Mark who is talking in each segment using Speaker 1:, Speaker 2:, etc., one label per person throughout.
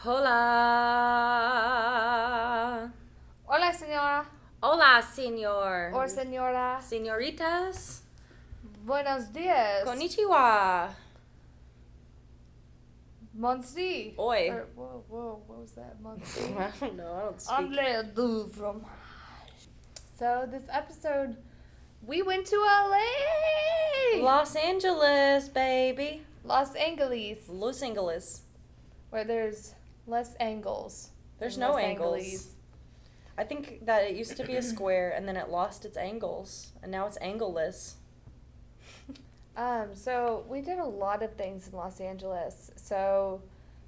Speaker 1: Hola.
Speaker 2: Hola, señora.
Speaker 1: Hola, señor.
Speaker 2: Or señora.
Speaker 1: Señoritas.
Speaker 2: Buenos dias.
Speaker 1: Konnichiwa.
Speaker 2: Monsi.
Speaker 1: Oi.
Speaker 2: Whoa, what was that? Monsi.
Speaker 1: I don't know. I don't speak.
Speaker 2: Anglais du fromage. So, this episode, we went to LA.
Speaker 1: Los Angeles, baby.
Speaker 2: Los Angeles.
Speaker 1: Los Angeles.
Speaker 2: Where there's less angles.
Speaker 1: There's
Speaker 2: than
Speaker 1: no
Speaker 2: Los
Speaker 1: angles.
Speaker 2: Angeles.
Speaker 1: I think that it used to be a square and then it lost its angles. And now it's angleless.
Speaker 2: So we did a lot of things in Los Angeles. So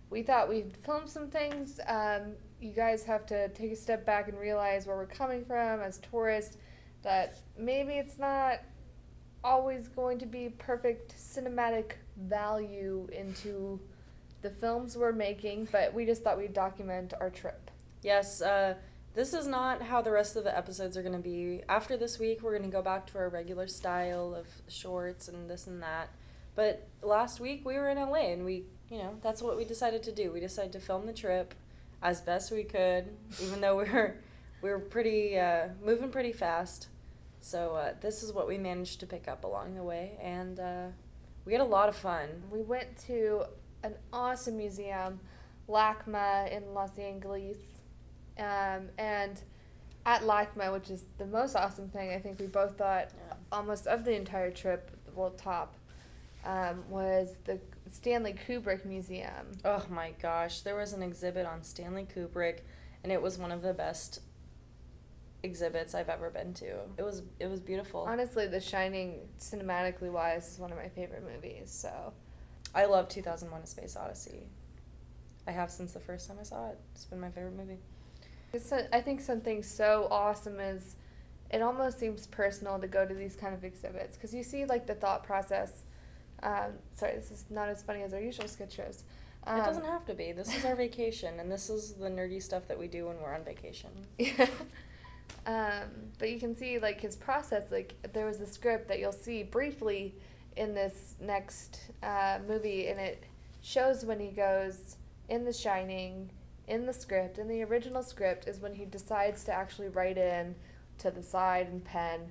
Speaker 2: we thought we'd film some things. You guys have to take a step back and realize where we're coming from as tourists, that maybe it's not always going to be perfect cinematic value into the films we're making, but we just thought we'd document our trip.
Speaker 1: Yes, this is not how the rest of the episodes are going to be. After this week, we're going to go back to our regular style of shorts and this and that. But last week, we were in LA, and that's what we decided to do. We decided to film the trip as best we could, even though we were pretty moving pretty fast. So this is what we managed to pick up along the way, and we had a lot of fun.
Speaker 2: We went to an awesome museum, LACMA in Los Angeles. And at LACMA, which is the most awesome thing, I think we both thought almost of the entire trip, was the Stanley Kubrick Museum.
Speaker 1: Oh my gosh, there was an exhibit on Stanley Kubrick, and it was one of the best exhibits I've ever been to. It was beautiful.
Speaker 2: Honestly, The Shining, cinematically wise, is one of my favorite movies. So
Speaker 1: I love 2001: A Space Odyssey. I have since the first time I saw it. It's been my favorite movie.
Speaker 2: I think something so awesome is it almost seems personal to go to these kind of exhibits because you see like the thought process. Sorry, this is not as funny as our usual sketch shows.
Speaker 1: It doesn't have to be. This is our vacation, and this is the nerdy stuff that we do when we're on vacation.
Speaker 2: Yeah. But you can see like his process. Like there was a script that you'll see briefly in this next movie, and it shows when he goes in The Shining. In the script, in the original script, is when he decides to actually write in to the side and pen.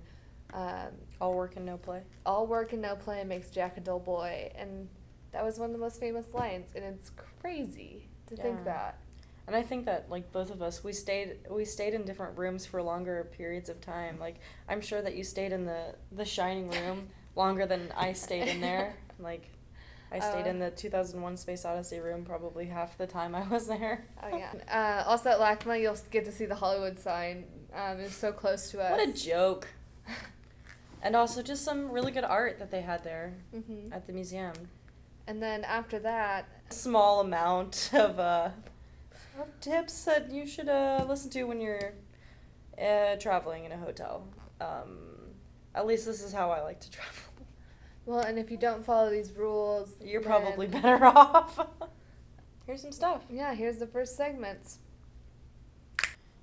Speaker 1: All work and no play.
Speaker 2: All work and no play makes Jack a dull boy, and that was one of the most famous lines. And it's crazy to think that.
Speaker 1: And I think that like both of us, we stayed in different rooms for longer periods of time. Like I'm sure that you stayed in the Shining room longer than I stayed in there. Like. I stayed in the 2001 Space Odyssey room probably half the time I was there.
Speaker 2: Oh, yeah. Also at LACMA, you'll get to see the Hollywood sign. It's so close to us.
Speaker 1: What a joke. And also just some really good art that they had there at the museum.
Speaker 2: And then after that...
Speaker 1: Small amount of tips that you should listen to when you're traveling in a hotel. At least this is how I like to travel.
Speaker 2: Well, and if you don't follow these rules...
Speaker 1: You're probably better off. Here's some stuff.
Speaker 2: Yeah, here's the first segment.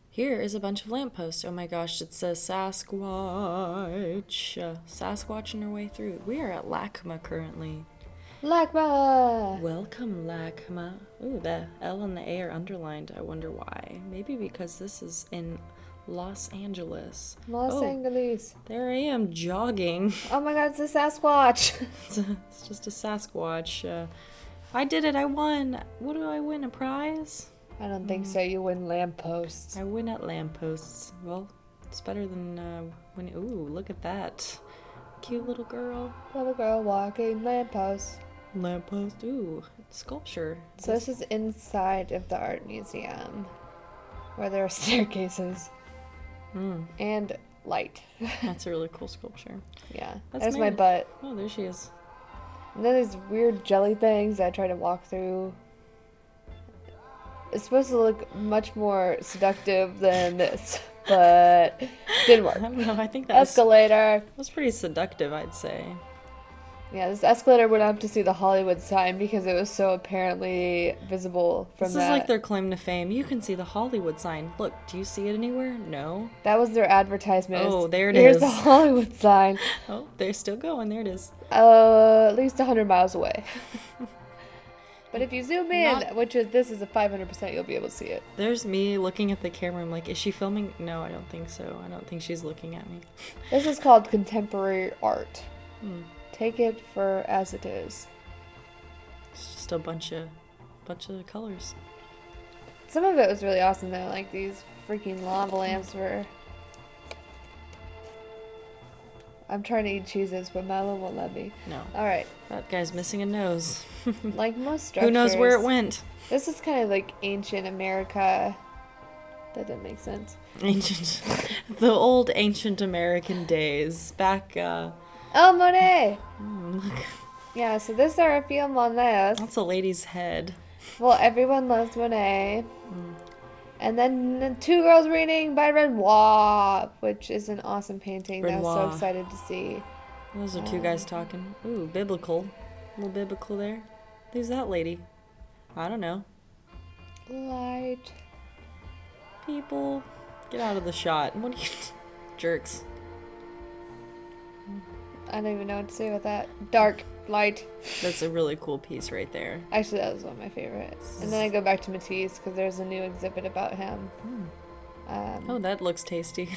Speaker 1: Here is a bunch of lampposts. Oh my gosh, it says Sasquatch. Sasquatching our way through. We are at LACMA currently.
Speaker 2: LACMA!
Speaker 1: Welcome, LACMA. Ooh, the L and the A are underlined. I wonder why. Maybe because this is in Los Angeles.
Speaker 2: Los Angeles.
Speaker 1: There I am, jogging.
Speaker 2: Oh my god, it's a Sasquatch.
Speaker 1: It's just a Sasquatch. I did it, I won. What do I win, a prize?
Speaker 2: I don't think so, you win lampposts.
Speaker 1: I win at lampposts. Well, it's better than winning. Ooh, look at that. Cute little girl.
Speaker 2: Little girl walking lamppost.
Speaker 1: Lamppost, ooh, sculpture.
Speaker 2: So this is inside of the art museum, where there are staircases. And light.
Speaker 1: That's a really cool sculpture.
Speaker 2: Yeah.
Speaker 1: That's
Speaker 2: my butt.
Speaker 1: Oh, there she is.
Speaker 2: And then these weird jelly things I try to walk through. It's supposed to look much more seductive than this, but didn't work.
Speaker 1: I don't know, I think that
Speaker 2: escalator.
Speaker 1: was pretty seductive, I'd say.
Speaker 2: Yeah, this escalator went up to see the Hollywood sign because it was so apparently visible from
Speaker 1: This is like their claim to fame. You can see the Hollywood sign. Look, do you see it anywhere? No.
Speaker 2: That was their advertisement.
Speaker 1: Oh, there it
Speaker 2: Here's
Speaker 1: is.
Speaker 2: the Hollywood sign.
Speaker 1: Oh, they're still going. There it is.
Speaker 2: At least 100 miles away. But if you zoom in,
Speaker 1: Not-
Speaker 2: this is a 500%, you'll be able to see it.
Speaker 1: There's me looking at the camera. I'm like, is she filming? No, I don't think so. I don't think she's looking at me.
Speaker 2: This is called contemporary art.
Speaker 1: Hmm.
Speaker 2: Take it for as it is.
Speaker 1: It's just a bunch of colors.
Speaker 2: Some of it was really awesome though, like these freaking lava lamps were. I'm trying to eat cheeses, but Milo won't let me.
Speaker 1: No.
Speaker 2: Alright.
Speaker 1: That guy's missing a nose.
Speaker 2: Like most structures.
Speaker 1: Who knows where it went?
Speaker 2: This is kind of like ancient America. That didn't make sense.
Speaker 1: The old ancient American days. Back,
Speaker 2: Oh, Monet!
Speaker 1: look.
Speaker 2: Yeah, so this is our film on this.
Speaker 1: That's a lady's head.
Speaker 2: Well, everyone loves Monet.
Speaker 1: Mm.
Speaker 2: And then the Two Girls Reading by Renoir, which is an awesome painting that I was so
Speaker 1: Renoir.
Speaker 2: excited to see.
Speaker 1: Those are two guys talking. Ooh, biblical. A little biblical there. Who's that lady? I don't know.
Speaker 2: Light.
Speaker 1: People, get out of the shot. What are you... Jerks.
Speaker 2: I don't even know what to say with that. Dark. Light.
Speaker 1: That's a really cool piece right there.
Speaker 2: Actually, that was one of my favorites. And then I go back to Matisse because there's a new exhibit about him.
Speaker 1: Oh, that looks tasty.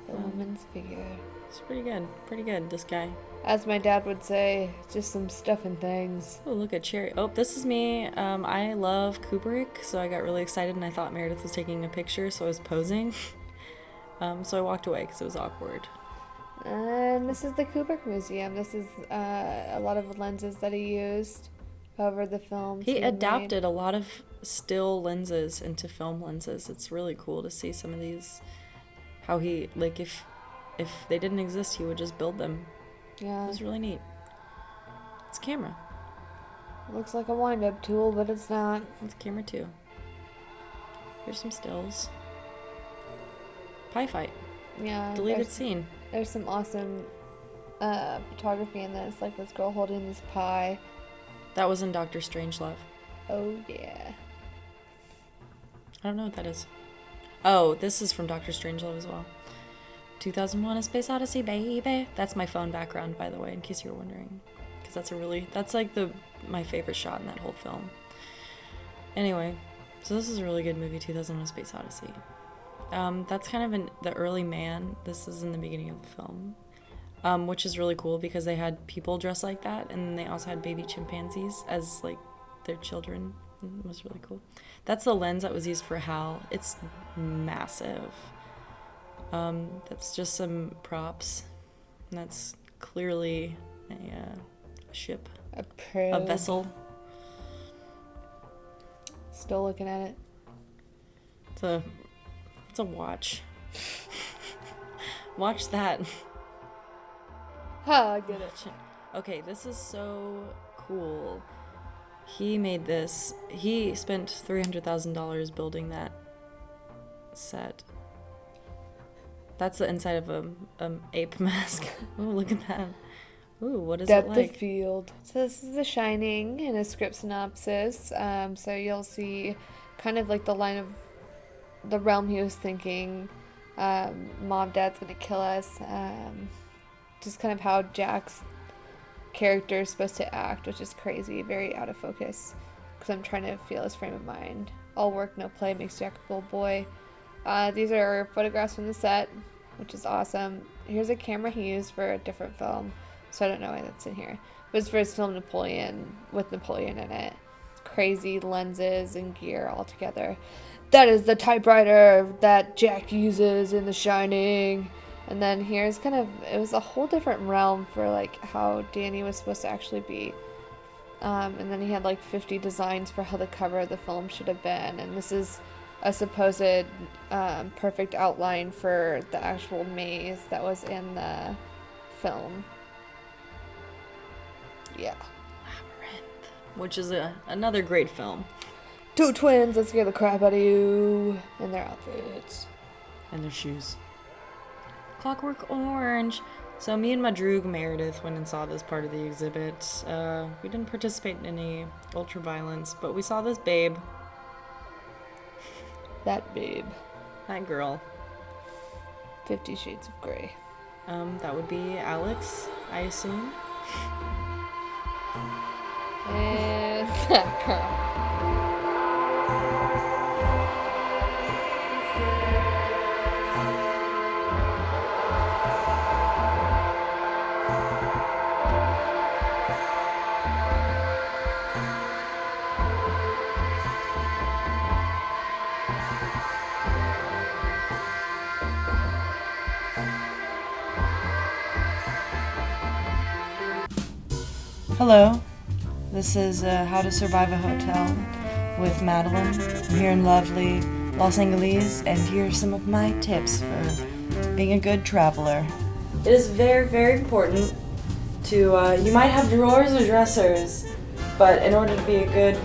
Speaker 2: The woman's figure.
Speaker 1: It's pretty good. Pretty good, this guy.
Speaker 2: As my dad would say, just some stuff and things.
Speaker 1: Oh, look at Cherry. Oh, this is me. I love Kubrick, so I got really excited and I thought Meredith was taking a picture, so I was posing. So I walked away because it was awkward.
Speaker 2: And this is the Kubrick Museum. This is a lot of lenses that he used over the films.
Speaker 1: He
Speaker 2: made.
Speaker 1: adapted a lot of still lenses into film lenses. It's really cool to see some of these. How he, like, if they didn't exist, he would just build them.
Speaker 2: Yeah.
Speaker 1: It was really neat. It's a camera.
Speaker 2: Looks like a wind-up tool, but it's not.
Speaker 1: It's a camera too. Here's some stills. Pie fight.
Speaker 2: Yeah.
Speaker 1: Deleted scene.
Speaker 2: There's some awesome photography in this, like this girl holding this pie.
Speaker 1: That was in Doctor Strangelove.
Speaker 2: Oh, yeah.
Speaker 1: I don't know what that is. Oh, this is from Doctor Strangelove as well. 2001: A Space Odyssey, baby. That's my phone background, by the way, in case you were wondering. Because that's like my favorite shot in that whole film. Anyway, so this is a really good movie, 2001: A Space Odyssey. That's kind of in the early Man. This is in the beginning of the film, which is really cool because they had people dressed like that, and they also had baby chimpanzees as like their children. It was really cool. That's the lens that was used for Hal. It's massive. That's just some props. And that's clearly a ship, a vessel.
Speaker 2: Still looking at it.
Speaker 1: It's a watch. Watch that.
Speaker 2: Ha, I get it.
Speaker 1: Okay, this is so cool. He made this. He spent $300,000 building that set. That's the inside of a ape mask. Oh, look at that. Ooh, what is
Speaker 2: Depth
Speaker 1: it like?
Speaker 2: of field. So this is The Shining in a script synopsis. So you'll see kind of like the line of the realm he was thinking. Mom, Dad's gonna kill us. Just kind of how Jack's character is supposed to act, which is crazy, very out of focus. Because I'm trying to feel his frame of mind. All work, no play makes Jack a bold boy. These are photographs from the set, which is awesome. Here's a camera he used for a different film, so I don't know why that's in here. But it's for his film Napoleon, with Napoleon in it. Crazy lenses and gear all together. That is the typewriter that Jack uses in The Shining. And then here's it was a whole different realm for like how Danny was supposed to actually be. And then he had like 50 designs for how the cover of the film should have been. And this is a supposed perfect outline for the actual maze that was in the film. Yeah.
Speaker 1: Labyrinth, which is another great film.
Speaker 2: Two twins that scare the crap out of you in their outfits.
Speaker 1: And their shoes. Clockwork Orange. So me and Madrug Meredith went and saw this part of the exhibit. We didn't participate in any ultra violence, but we saw this babe.
Speaker 2: That babe.
Speaker 1: That girl.
Speaker 2: 50 Shades of Grey.
Speaker 1: That would be Alex, I assume.
Speaker 2: And background.
Speaker 1: Hello, this is How to Survive a Hotel with Madeline. I'm here in lovely Los Angeles, and here are some of my tips for being a good traveler. It is very, very important to, you might have drawers or dressers, but in order to be a good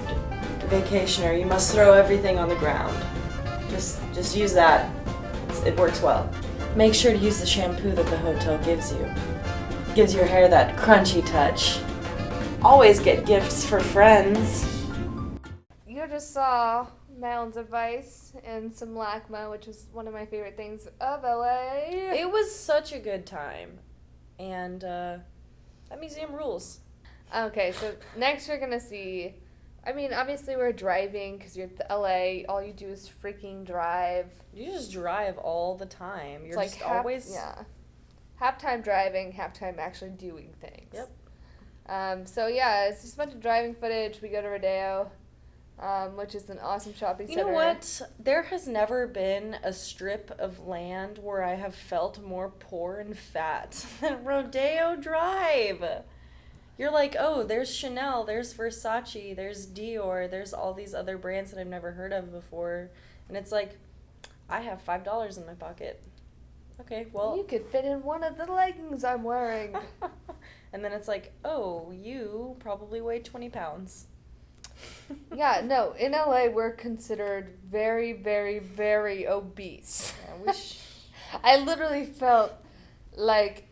Speaker 1: vacationer, you must throw everything on the ground. Just use that. It works well. Make sure to use the shampoo that the hotel gives you. It gives your hair that crunchy touch. Always get gifts for friends.
Speaker 2: You just saw Madeline's advice and some LACMA, which was one of my favorite things of LA.
Speaker 1: It was such a good time. And that museum rules.
Speaker 2: Okay, so next you're gonna see. I mean, obviously we're driving because you're at LA. All you do is freaking drive.
Speaker 1: You just drive all the time. You're
Speaker 2: It's
Speaker 1: just
Speaker 2: like
Speaker 1: always...
Speaker 2: Yeah. Half time driving, half time actually doing things.
Speaker 1: Yep.
Speaker 2: So yeah, it's just a bunch of driving footage. We go to Rodeo, which is an awesome shopping center.
Speaker 1: You know what? There has never been a strip of land where I have felt more poor and fat than Rodeo Drive. You're like, oh, there's Chanel, there's Versace, there's Dior, there's all these other brands that I've never heard of before. And it's like, I have $5 in my pocket. Okay, well...
Speaker 2: You could fit in one of the leggings I'm wearing.
Speaker 1: And then it's like, oh, you probably weigh 20 pounds.
Speaker 2: Yeah, no, in LA we're considered very, very, very obese.
Speaker 1: Yeah,
Speaker 2: I literally felt like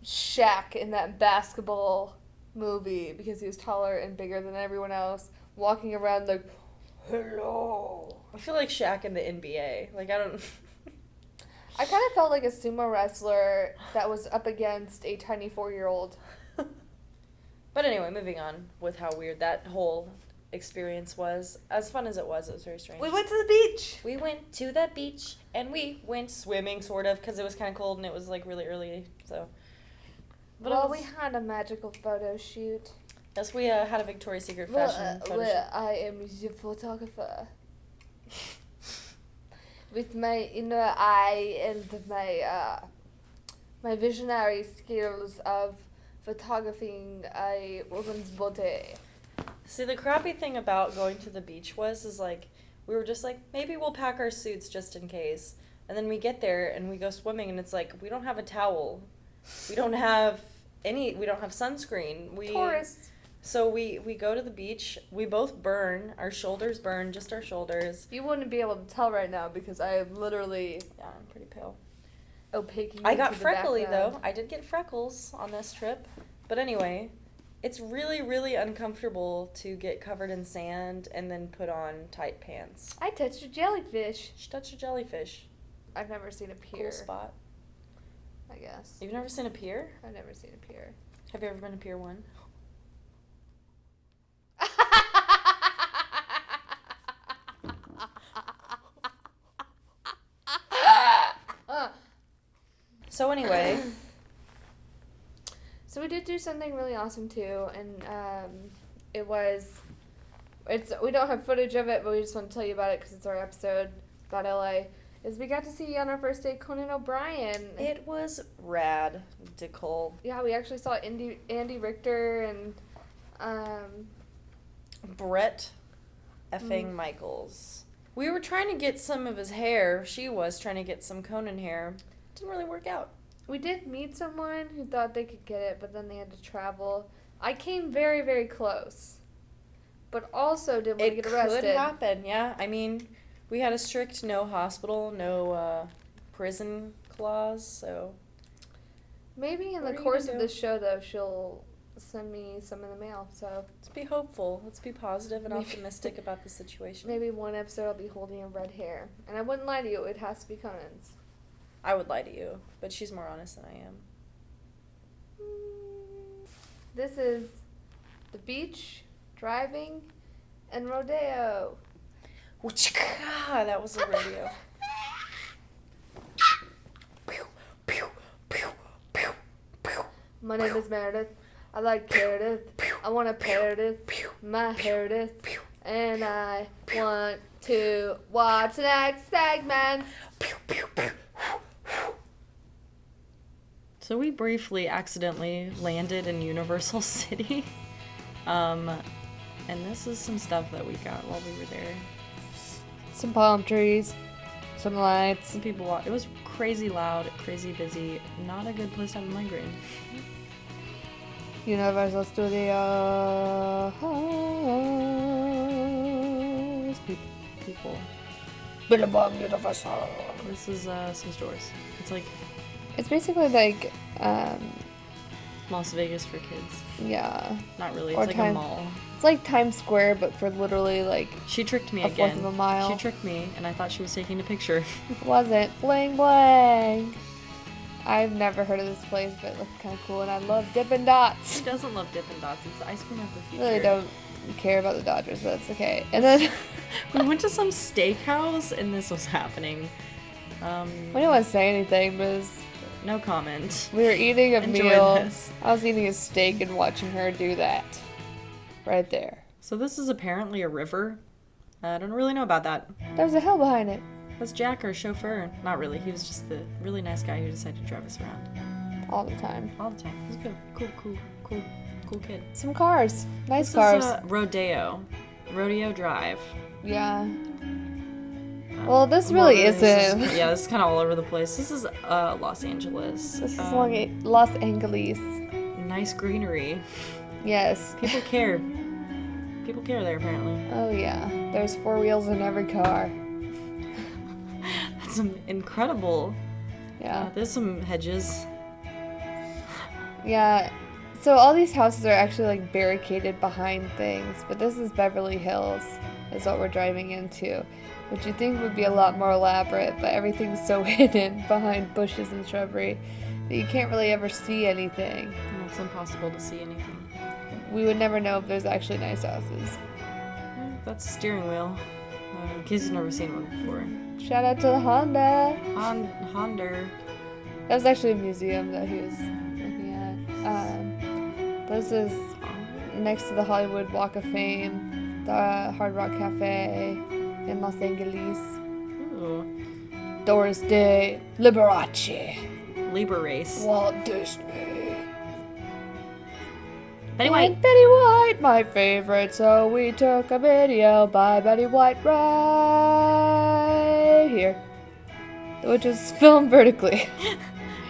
Speaker 2: Shaq in that basketball movie because he was taller and bigger than everyone else, walking around like, hello.
Speaker 1: I feel like Shaq in the NBA. Like, I don't...
Speaker 2: I kind of felt like a sumo wrestler that was up against a tiny 4-year-old.
Speaker 1: But anyway, moving on with how weird that whole experience was. As fun as it was very strange.
Speaker 2: We went to the beach.
Speaker 1: We went to the beach, and we went swimming, sort of, because it was kind of cold, and it was, like, really early, so... But
Speaker 2: Well, we had a magical photo shoot.
Speaker 1: Yes, we had a Victoria's Secret fashion photo shoot.
Speaker 2: I am the photographer. With my inner eye and my visionary skills of photographing a woman's body.
Speaker 1: See, the crappy thing about going to the beach is like, we were just like, maybe we'll pack our suits just in case. And then we get there and we go swimming and it's like, we don't have a towel. We don't have sunscreen.
Speaker 2: Tourists.
Speaker 1: So we go to the beach. We both burn. Our shoulders burn, just our shoulders.
Speaker 2: You wouldn't be able to tell right now because I am literally
Speaker 1: Yeah, I'm pretty pale.
Speaker 2: opaquing.
Speaker 1: I got
Speaker 2: into the
Speaker 1: freckly
Speaker 2: background.
Speaker 1: though. I did get freckles on this trip. But anyway, it's really, really uncomfortable to get covered in sand and then put on tight pants.
Speaker 2: I touched a jellyfish.
Speaker 1: Just touch a jellyfish.
Speaker 2: I've never seen a pier.
Speaker 1: Cool spot.
Speaker 2: I guess.
Speaker 1: You've never seen a pier?
Speaker 2: I've never seen a pier.
Speaker 1: Have you ever been to Pier 1? So anyway,
Speaker 2: So we did do something really awesome too, and we don't have footage of it, but we just want to tell you about it because it's our episode about LA. Is we got to see on our first day Conan O'Brien.
Speaker 1: it was rad, Nicole.
Speaker 2: Yeah, we actually saw Andy Richter and
Speaker 1: Brett effing Michaels. We were trying to get some of his hair. She was trying to get some Conan hair. Didn't really work out.
Speaker 2: we did meet someone who thought they could get it, but then they had to travel. I came very, very close, but also didn't want to get arrested.
Speaker 1: It could happen, yeah. I mean, we had a strict no hospital, no prison clause, so...
Speaker 2: Maybe in
Speaker 1: What
Speaker 2: the
Speaker 1: are you
Speaker 2: course
Speaker 1: gonna
Speaker 2: of
Speaker 1: do?
Speaker 2: this show, though, she'll send me some in the mail. So
Speaker 1: Let's be hopeful. Let's be positive and
Speaker 2: Maybe.
Speaker 1: optimistic about the situation.
Speaker 2: maybe one episode I'll be holding a red hair. And I wouldn't lie to you, it has to be Conan's.
Speaker 1: I would lie to you, but she's more honest than I am.
Speaker 2: This is the beach, driving, and rodeo.
Speaker 1: That was a rodeo.
Speaker 2: My name is Meredith. I like Meredith. I want a Meredith. My Meredith. And I want to watch the next segment.
Speaker 1: So we briefly accidentally landed in Universal City. And this is some stuff that we got while we were there.
Speaker 2: Some palm trees. Some lights.
Speaker 1: Some people walked. It was crazy loud, crazy busy. Not a good place to have a migraine.
Speaker 2: Universal Studios.
Speaker 1: People.
Speaker 2: Billabong Universal.
Speaker 1: This is some stores. It's like
Speaker 2: It's basically like,
Speaker 1: Las Vegas for kids.
Speaker 2: yeah.
Speaker 1: Not really.
Speaker 2: Or
Speaker 1: It's like a
Speaker 2: Time-
Speaker 1: mall.
Speaker 2: It's like Times Square, but for literally like,
Speaker 1: She tricked me
Speaker 2: a
Speaker 1: again.
Speaker 2: fourth of a mile.
Speaker 1: She tricked me, and I thought she was taking a picture.
Speaker 2: wasn't bling bling. I've never heard of this place, but it looked kind of cool, and I love Dippin' Dots.
Speaker 1: She doesn't love Dippin' Dots. It's the ice cream of the future.
Speaker 2: Really don't care about the Dodgers, but it's okay. And then
Speaker 1: We went to some steakhouse, and this was happening.
Speaker 2: we didn't want to say anything, but
Speaker 1: No comment.
Speaker 2: we were eating a
Speaker 1: Enjoy
Speaker 2: meal.
Speaker 1: this.
Speaker 2: I was eating a steak and watching her do that. Right there.
Speaker 1: So this is apparently a river. I don't really know about that.
Speaker 2: There's a hill behind it.
Speaker 1: That's Jack, our chauffeur. Not really. He was just the really nice guy who decided to drive us around
Speaker 2: All the time.
Speaker 1: all the time. He's good. Cool kid.
Speaker 2: Some cars. Nice
Speaker 1: This
Speaker 2: cars.
Speaker 1: is Rodeo Drive.
Speaker 2: Yeah. Well, this really
Speaker 1: This
Speaker 2: isn't.
Speaker 1: yeah, this is kind of all over the place. This is Los Angeles.
Speaker 2: This is Los Angeles.
Speaker 1: Nice greenery.
Speaker 2: Yes.
Speaker 1: People care. People care there, apparently.
Speaker 2: Oh, yeah. There's 4 wheels in every car.
Speaker 1: That's incredible.
Speaker 2: Yeah.
Speaker 1: There's some hedges.
Speaker 2: Yeah. So all these houses are actually like barricaded behind things, but this is Beverly Hills, is what we're driving into, which you think would be a lot more elaborate, but everything's so hidden behind bushes and shrubbery that you can't really ever see anything.
Speaker 1: And it's impossible to see anything.
Speaker 2: We would never know if there's actually nice houses.
Speaker 1: That's a steering wheel. In case you've never seen one before.
Speaker 2: Shout out to the Honda.
Speaker 1: Honda.
Speaker 2: That was actually a museum that he was looking at. This is next to the Hollywood Walk of Fame, the Hard Rock Cafe in Los Angeles.
Speaker 1: Ooh.
Speaker 2: Doris Day, Liberace,
Speaker 1: Libra race.
Speaker 2: Walt Disney.
Speaker 1: Betty White.
Speaker 2: And Betty White, my favorite. So we took a video by Betty White right here, which was filmed vertically.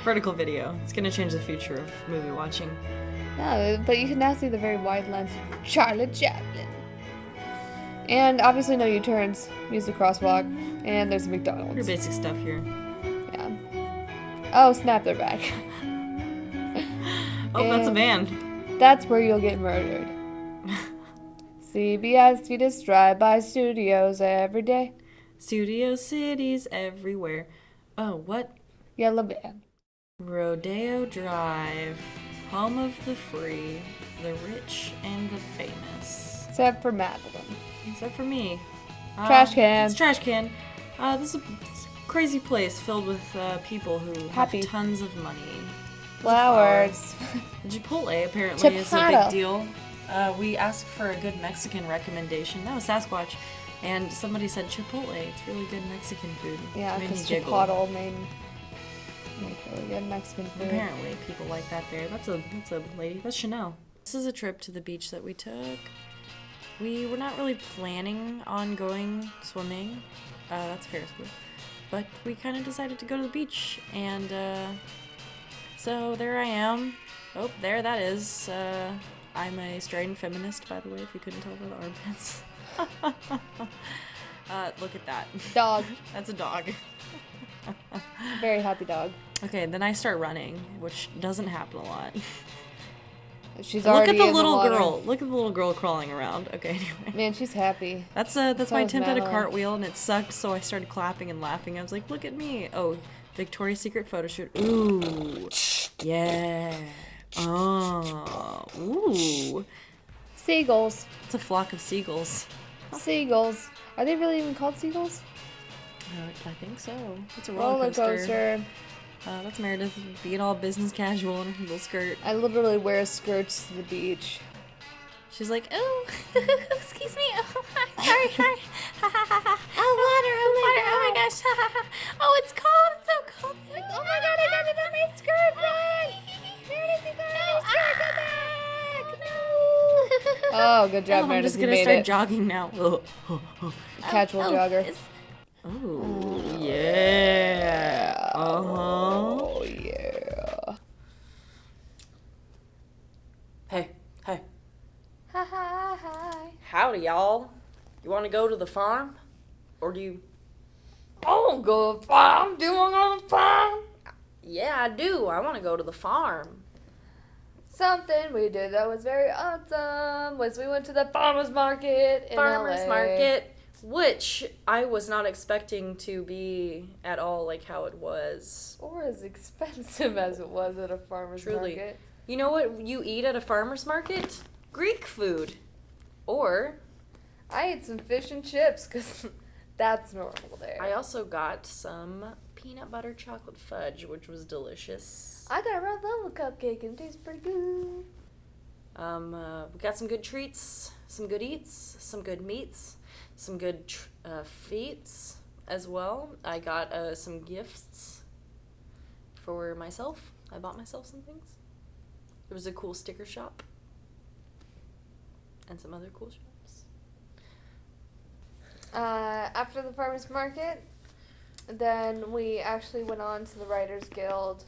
Speaker 1: Vertical video. It's gonna change the future of movie watching.
Speaker 2: Yeah, but you can now see the very wide lens. Charlie Chaplin. And obviously no U-turns. Use the crosswalk. And there's a
Speaker 1: Pretty
Speaker 2: McDonald's.
Speaker 1: basic stuff here.
Speaker 2: Yeah. Oh, snap, they're back.
Speaker 1: Oh, that's a
Speaker 2: And
Speaker 1: van.
Speaker 2: That's where you'll get murdered. CBS, we just drive-by studios every day.
Speaker 1: Studio cities everywhere. Oh, what?
Speaker 2: Yellow van.
Speaker 1: Rodeo Drive. Home of the free, the rich, and the famous.
Speaker 2: Except for Madeline.
Speaker 1: Except for me.
Speaker 2: Trash can.
Speaker 1: It's trash can. This is a crazy place filled with people who
Speaker 2: Happy.
Speaker 1: have tons of money.
Speaker 2: Flowers.
Speaker 1: The Chipotle apparently is a
Speaker 2: Chipotle.
Speaker 1: big deal. We asked for a good Mexican recommendation. That was Sasquatch. And somebody said Chipotle. It's really good Mexican food.
Speaker 2: Yeah,
Speaker 1: Made me
Speaker 2: because
Speaker 1: giggle.
Speaker 2: Chipotle made really good Mexican food.
Speaker 1: Apparently, people like that there. That's a lady. That's Chanel. This is a trip to the beach that we took. We were not really planning on going swimming. That's Ferris wheel. But we kind of decided to go to the beach. And so there I am. Oh, there that is. I'm a strident feminist, by the way, if you couldn't tell by the armpits. Look at that.
Speaker 2: Dog.
Speaker 1: That's a dog.
Speaker 2: Very happy dog.
Speaker 1: Okay, then I start running, which doesn't happen a lot.
Speaker 2: She's
Speaker 1: Look
Speaker 2: already
Speaker 1: at the
Speaker 2: in
Speaker 1: little
Speaker 2: water.
Speaker 1: girl. Look at the little girl crawling around. Okay, anyway.
Speaker 2: Man, she's happy.
Speaker 1: That's
Speaker 2: So
Speaker 1: my
Speaker 2: is
Speaker 1: attempt at a
Speaker 2: Madeline.
Speaker 1: cartwheel, and it sucked, so I started clapping and laughing. I was like, look at me. Oh, Victoria's Secret photo shoot. Ooh. Yeah. Oh. Ooh.
Speaker 2: Seagulls.
Speaker 1: It's a flock of seagulls.
Speaker 2: Seagulls. Are they really even called seagulls?
Speaker 1: I think so. It's a
Speaker 2: Roller coaster.
Speaker 1: That's Meredith being all business casual in her little skirt.
Speaker 2: I literally wear skirts to the beach.
Speaker 1: She's like, oh, excuse me. Oh, sorry. Oh, water. Oh my gosh. Oh, it's cold. It's so cold.
Speaker 2: Oh my god, I got it on my skirt, run! Meredith, you got it on my skirt, come back! No! Oh, good job,
Speaker 1: I'm
Speaker 2: Meredith,
Speaker 1: just
Speaker 2: you
Speaker 1: gonna
Speaker 2: made
Speaker 1: start
Speaker 2: it.
Speaker 1: jogging now.
Speaker 2: Casual jogger.
Speaker 1: Oh, yeah.
Speaker 2: Oh, yeah.
Speaker 1: Hey.
Speaker 2: Hi.
Speaker 1: Howdy, y'all. You want to go to the farm? Or do you...
Speaker 2: Oh, go to the farm. Do you want to go to the farm?
Speaker 1: Yeah, I do. I want to go to the farm.
Speaker 2: Something we did that was very awesome was we went to the farmer's market in LA.
Speaker 1: Market, which I was not expecting to be at all like how it was.
Speaker 2: Or as expensive as it was at a farmer's
Speaker 1: Truly.
Speaker 2: market.
Speaker 1: You know what you eat at a farmer's market? Greek food. Or
Speaker 2: I ate some fish and chips because that's normal there.
Speaker 1: I also got some peanut butter chocolate fudge, which was delicious.
Speaker 2: I got a red velvet cupcake and it tastes pretty good.
Speaker 1: We got some good treats, some good eats, some good meats, some good feats as well. I got some gifts for myself. I bought myself some things. There was a cool sticker shop and some other cool shops.
Speaker 2: After the farmer's market, then we actually went on to the Writers Guild,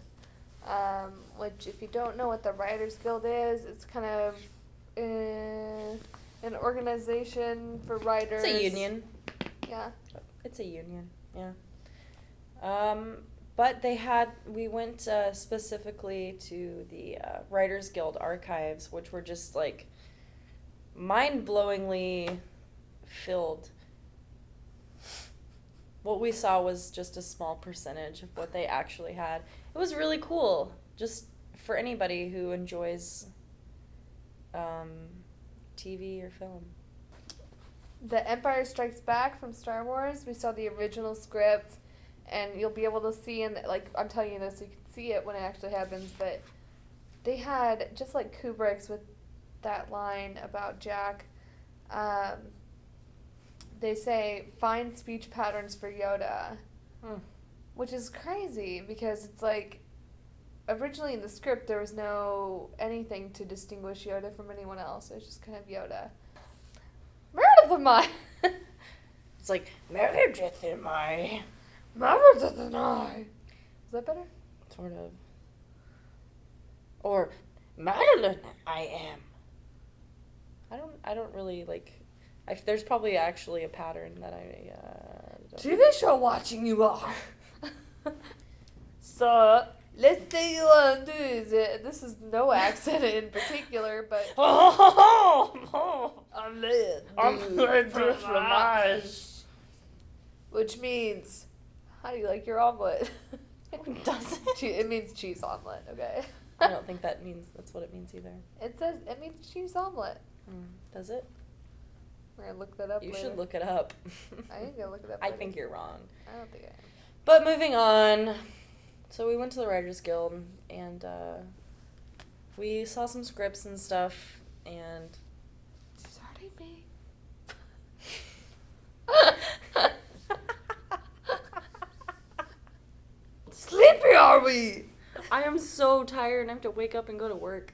Speaker 2: which if you don't know what the Writers Guild is, it's kind of an organization for writers.
Speaker 1: It's a union.
Speaker 2: Yeah.
Speaker 1: It's a union, yeah. But we went specifically to the Writers Guild archives, which were just like mind-blowingly filled. What we saw was just a small percentage of what they actually had. It was really cool, just for anybody who enjoys TV or film.
Speaker 2: The Empire Strikes Back from Star Wars, we saw the original script, and you'll be able to see, I'm telling you this, so you can see it when it actually happens, but they had, just like Kubrick's with that line about Jack, they say, find speech patterns for Yoda, which is crazy, because it's like, originally in the script, there was no anything to distinguish Yoda from anyone else. It was just kind of Yoda. Meredith am I?
Speaker 1: It's like, Meredith am I.
Speaker 2: Meredith and I. Is that better?
Speaker 1: Sort of. Or, Madeline I am. I don't really, there's probably actually a pattern that I, don't.
Speaker 2: TV show watching you are. So, let's say you want to do is this is no accent in particular, but I'm led to fromage, which means, how do you like your omelet?
Speaker 1: Does it?
Speaker 2: It means cheese omelet, okay?
Speaker 1: I don't think that's what it means either.
Speaker 2: It means cheese omelet.
Speaker 1: Does it?
Speaker 2: We're gonna look that up
Speaker 1: You
Speaker 2: later.
Speaker 1: should look it up.
Speaker 2: I ain't gonna look it up
Speaker 1: I
Speaker 2: later.
Speaker 1: think you're wrong.
Speaker 2: I don't think I am.
Speaker 1: But moving on. So we went to the Writers Guild, and we saw some scripts and stuff, and...
Speaker 2: Sorry, me. Sleepy are we?
Speaker 1: I am so tired and I have to wake up and go to work.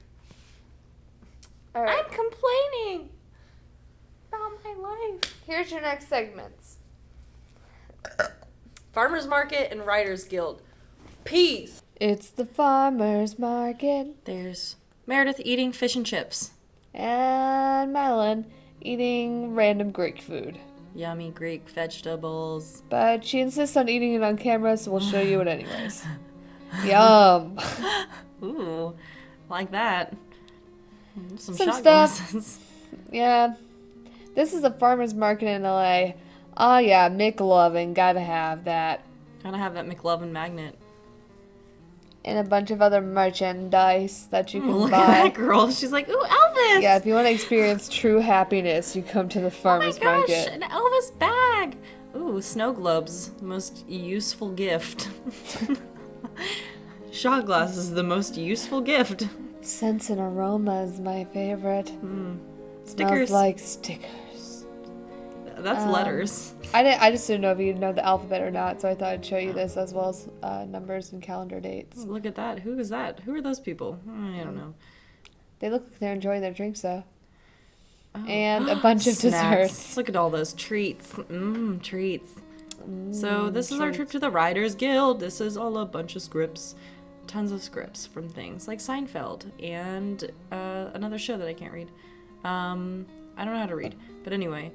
Speaker 2: All right.
Speaker 1: I'm complaining about my life.
Speaker 2: Here's your next segments.
Speaker 1: Farmers Market and Writers Guild. Peace.
Speaker 2: It's the farmer's market.
Speaker 1: There's Meredith eating fish and chips.
Speaker 2: And Madeline eating random Greek food.
Speaker 1: Yummy Greek vegetables.
Speaker 2: But she insists on eating it on camera, so we'll show you it anyways. Yum.
Speaker 1: Ooh, like that. Some
Speaker 2: Some
Speaker 1: shot
Speaker 2: stuff.
Speaker 1: glasses.
Speaker 2: Yeah. This is a farmer's market in LA. Oh yeah, McLovin, gotta have that.
Speaker 1: Gotta have that McLovin magnet.
Speaker 2: and a bunch of other merchandise that you can
Speaker 3: Look
Speaker 2: buy.
Speaker 3: at that girl. She's like, ooh, Elvis.
Speaker 2: Yeah, if you want to experience true happiness, you come to the farmer's
Speaker 3: oh my gosh,
Speaker 2: market.
Speaker 3: an Elvis bag. Ooh, snow globes, most useful gift. Shot glass is the most useful gift.
Speaker 2: Scents and aromas, my favorite.
Speaker 3: Stickers.
Speaker 2: Smells like stickers.
Speaker 3: That's letters.
Speaker 2: I just didn't know if you'd know the alphabet or not, so I thought I'd show you this as well as numbers and calendar dates.
Speaker 3: Look at that. Who is that? Who are those people? I don't know.
Speaker 2: They look like they're enjoying their drinks though.
Speaker 3: Oh.
Speaker 2: And a bunch of
Speaker 3: Snacks.
Speaker 2: desserts.
Speaker 3: Look at all those treats. Treats. So this is our trip
Speaker 2: treats.
Speaker 3: to the Writers Guild. This is all a bunch of scripts. Tons of scripts from things like Seinfeld and another show that I can't read. I don't know how to read. But anyway,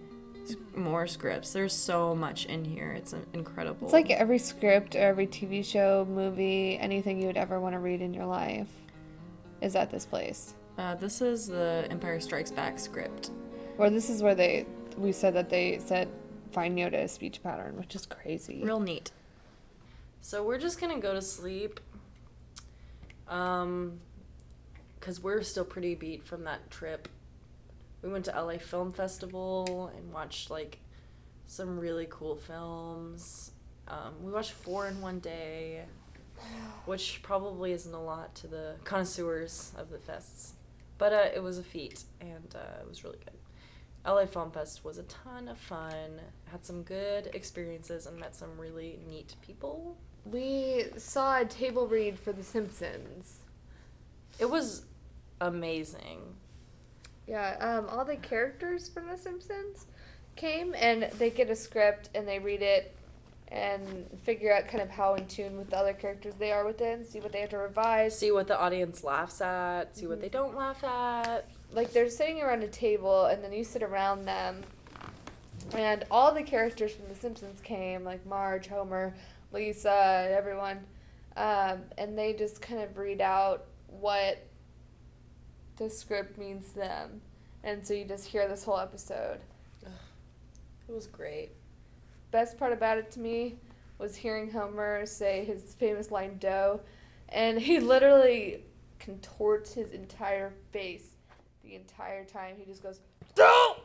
Speaker 3: more scripts. There's so much in here. It's incredible.
Speaker 2: It's like every script or every TV show, movie, anything you would ever want to read in your life is at this place.
Speaker 3: This is the Empire Strikes Back script.
Speaker 2: Or this is where we said that they said find Yoda a speech pattern, which is crazy.
Speaker 3: Real neat.
Speaker 1: So we're just gonna go to sleep. Because we're still pretty beat from that trip. We went to LA Film Festival and watched like some really cool films. We watched 4 in one day, which probably isn't a lot to the connoisseurs of the fests, but it was a feat and it was really good. LA Film Fest was a ton of fun. Had some good experiences and met some really neat people.
Speaker 2: We saw a table read for The Simpsons.
Speaker 1: It was amazing.
Speaker 2: Yeah, all the characters from The Simpsons came and they get a script and they read it and figure out kind of how in tune with the other characters they are with it and see what they have to revise.
Speaker 1: See what the audience laughs at, see what they don't laugh at.
Speaker 2: Like they're sitting around a table and then you sit around them and all the characters from The Simpsons came, like Marge, Homer, Lisa, everyone, and they just kind of read out what the script means to them. And so you just hear this whole episode.
Speaker 1: It was great.
Speaker 2: Best part about it to me was hearing Homer say his famous line, "Dough," and he literally contorts his entire face the entire time. He just goes, "Dough!"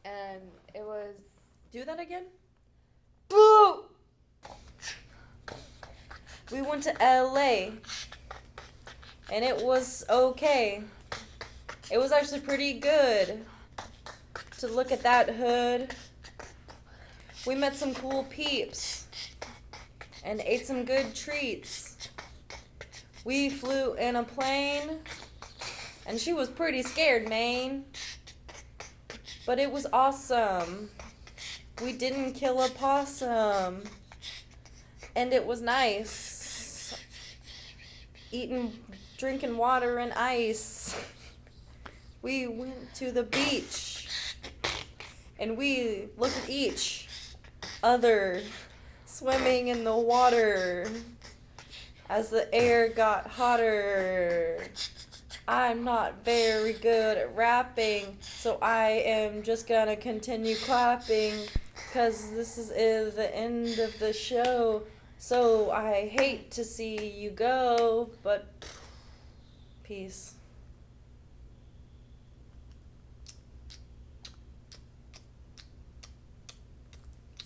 Speaker 2: And it was...
Speaker 1: Do that again?
Speaker 2: Boo!
Speaker 1: We went to LA and it was okay. It was actually pretty good to look at that hood. We met some cool peeps and ate some good treats. We flew in a plane and she was pretty scared, man. But it was awesome. We didn't kill a possum. And it was nice. Drinking water and ice. We went to the beach. And we looked at each other swimming in the water as the air got hotter. I'm not very good at rapping, so I am just gonna continue clapping because this is the end of the show. So I hate to see you go, but peace.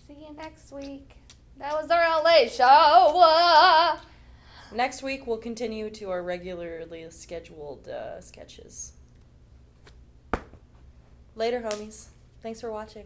Speaker 2: See you next week. That was our LA show.
Speaker 1: Next week we'll continue to our regularly scheduled sketches. Later, homies. Thanks for watching.